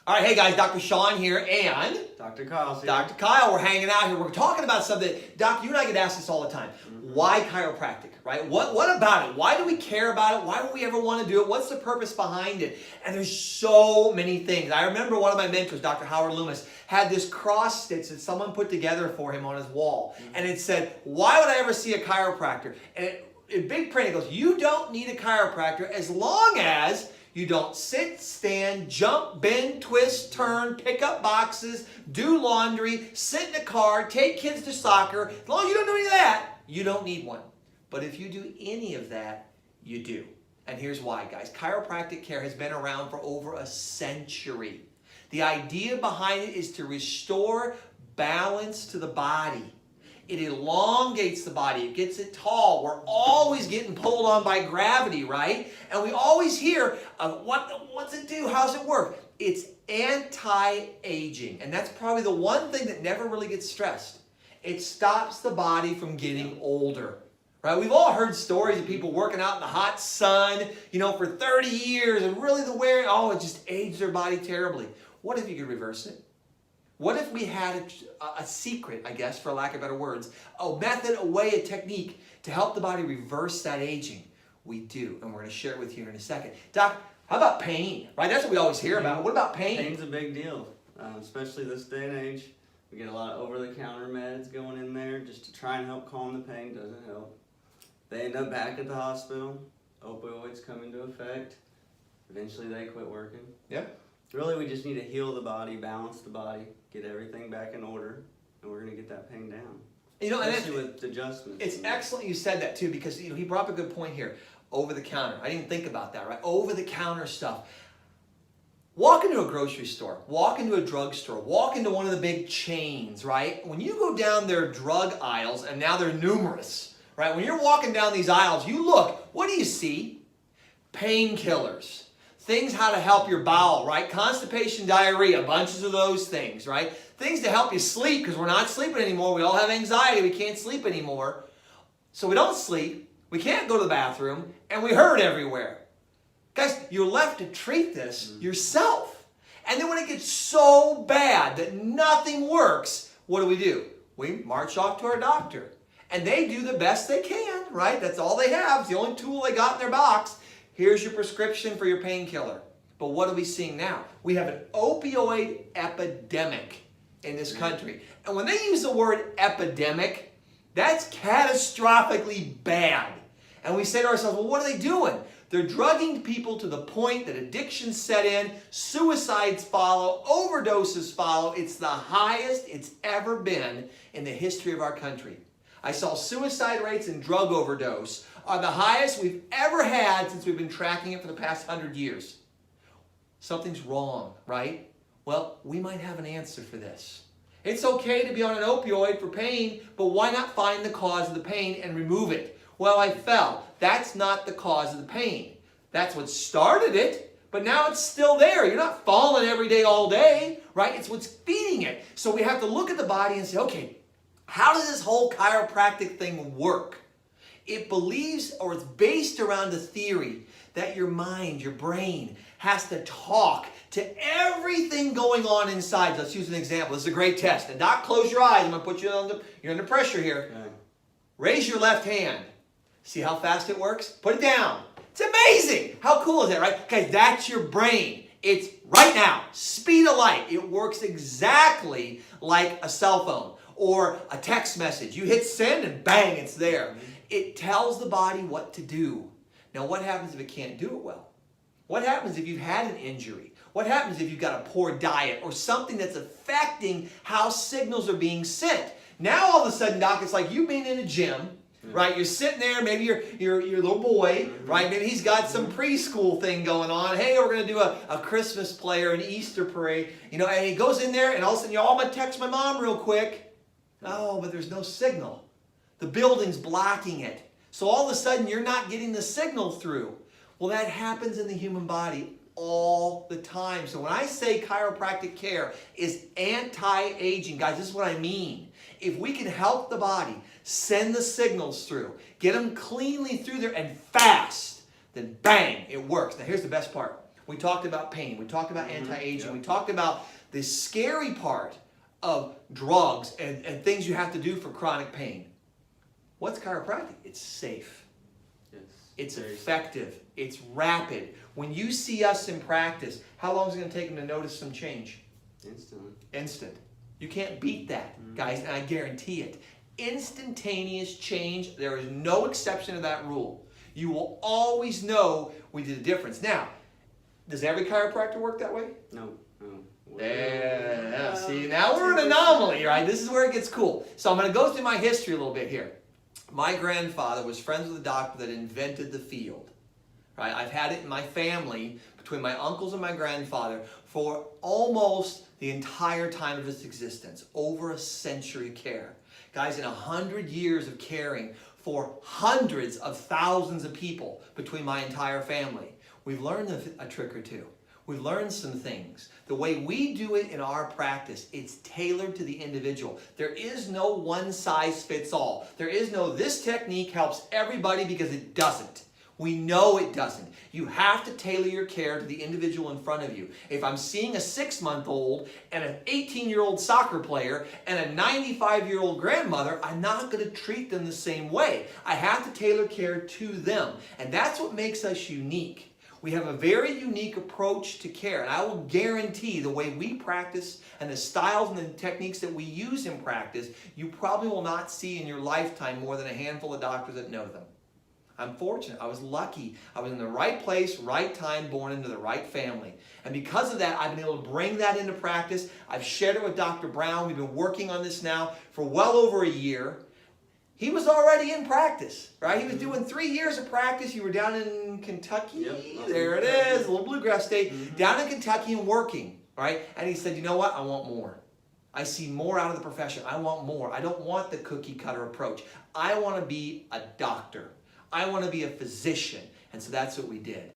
All right, hey guys, Dr. Sean here and Dr. Kyle's here. Dr. Kyle. We're hanging out here. We're talking about something. Doc, you and I get asked this all the time. Why chiropractic, right? What about it? Why do we care about it? Why would we ever want to do it? What's the purpose behind it? And there's so many things. I remember one of my mentors, Dr. Howard Loomis, had this cross stitch that someone put together for him on his wall. And it said, why would I ever see a chiropractor? And in big print, it goes, you don't need a chiropractor as long as you don't sit, stand, jump, bend, twist, turn, pick up boxes, do laundry, sit in a car, take kids to soccer. As long as you don't do any of that, you don't need one. But if you do any of that, you do. And here's why, guys. Chiropractic care has been around for over a century. The idea behind it is to restore balance to the body. It elongates the body. It gets it tall. We're always getting pulled on by gravity, right? And we always hear, what's it do? How's it work? It's anti-aging. And that's probably the one thing that never really gets stressed. It stops the body from getting older, right? We've all heard stories of people working out in the hot sun, for 30 years and really it just aged their body terribly. What if you could reverse it? What if we had a secret, I guess, for lack of better words, a method, a way, a technique to help the body reverse that aging? We do, and we're going to share it with you in a second. Doc, how about pain? Right, that's what we always hear about. What about pain? Pain's a big deal, especially this day and age. We get a lot of over-the-counter meds going in there just to try and help calm the pain. Doesn't help. They end up back at the hospital. Opioids come into effect. Eventually, they quit working. Yeah. Really, we just need to heal the body, balance the body, get everything back in order, and we're going to get that pain down. Especially with adjustments. It's excellent you said that too, because he brought up a good point here. Over the counter. I didn't think about that, right? Over the counter stuff. Walk into a grocery store, walk into a drugstore, walk into one of the big chains, right? When you go down their drug aisles, and now they're numerous, right? When you're walking down these aisles, you look, what do you see? Painkillers. Things how to help your bowel, right? Constipation, diarrhea, bunches of those things, right? Things to help you sleep, because we're not sleeping anymore. We all have anxiety. We can't sleep anymore. So we don't sleep. We can't go to the bathroom. And we hurt everywhere. Guys, you're left to treat this yourself. And then when it gets so bad that nothing works, what do? We march off to our doctor. And they do the best they can, right? That's all they have. It's the only tool they got in their box. Here's your prescription for your painkiller. But what are we seeing now? We have an opioid epidemic in this country. And when they use the word epidemic, that's catastrophically bad. And we say to ourselves, well, what are they doing? They're drugging people to the point that addictions set in, suicides follow, overdoses follow. It's the highest it's ever been in the history of our country. I saw suicide rates and drug overdose are the highest we've ever had since we've been tracking it for the past 100 years. Something's wrong, right? Well, we might have an answer for this. It's okay to be on an opioid for pain, but why not find the cause of the pain and remove it? Well, I fell. That's not the cause of the pain. That's what started it, but now it's still there. You're not falling every day all day, right? It's what's feeding it. So we have to look at the body and say, okay, how does this whole chiropractic thing work? It believes, or it's based around the theory that your mind, your brain, has to talk to everything going on inside. Let's use an example. This is a great test. And Doc, close your eyes. I'm going to put you you're under pressure here. Okay. Raise your left hand. See how fast it works? Put it down. It's amazing. How cool is that, right? Guys, that's your brain. It's right now. Speed of light. It works exactly like a cell phone or a text message. You hit send and bang, it's there. It tells the body what to do. Now, what happens if it can't do it well? What happens if you've had an injury? What happens if you've got a poor diet or something that's affecting how signals are being sent? Now, all of a sudden, Doc, it's like you being in a gym, right? You're sitting there, maybe your little boy, right? Maybe he's got some preschool thing going on. Hey, we're going to do a Christmas play or an Easter parade, and he goes in there, and all of a sudden, I'm going to text my mom real quick. Oh, but there's no signal. The building's blocking it. So all of a sudden, you're not getting the signal through. Well, that happens in the human body all the time. So when I say chiropractic care is anti-aging, guys, this is what I mean. If we can help the body send the signals through, get them cleanly through there and fast, then bang, it works. Now here's the best part. We talked about pain. We talked about anti-aging. Yep. We talked about the scary part of drugs and things you have to do for chronic pain. What's chiropractic? It's safe. Yes. It's Very effective. It's rapid. When you see us in practice, how long is it going to take them to notice some change? Instantly. Instant. You can't beat that, guys, and I guarantee it. Instantaneous change. There is no exception to that rule. You will always know we did a difference. Now, does every chiropractor work that way? No. No. Yeah, see, now we're an anomaly, right? This is where it gets cool. So I'm going to go through my history a little bit here. My grandfather was friends with a doctor that invented the field, right? I've had it in my family, between my uncles and my grandfather, for almost the entire time of its existence, over a century care. Guys, in 100 years of caring for hundreds of thousands of people between my entire family, we've learned a trick or two. We've learned some things. The way we do it in our practice, it's tailored to the individual. There is no one size fits all. There is no this technique helps everybody, because it doesn't. We know it doesn't. You have to tailor your care to the individual in front of you. If I'm seeing a 6-month-old and an 18-year-old soccer player and a 95-year-old grandmother, I'm not going to treat them the same way. I have to tailor care to them. And that's what makes us unique. We have a very unique approach to care, and I will guarantee the way we practice and the styles and the techniques that we use in practice, you probably will not see in your lifetime more than a handful of doctors that know them. I'm fortunate. I was lucky. I was in the right place, right time, born into the right family. And because of that, I've been able to bring that into practice. I've shared it with Dr. Brown. We've been working on this now for well over a year. He was already in practice, right? He was doing 3 years of practice. You were down in Kentucky. Yep. There it is, a little bluegrass state. Down in Kentucky and working, right? And he said, you know what? I want more. I see more out of the profession. I want more. I don't want the cookie cutter approach. I want to be a doctor. I want to be a physician. And so that's what we did.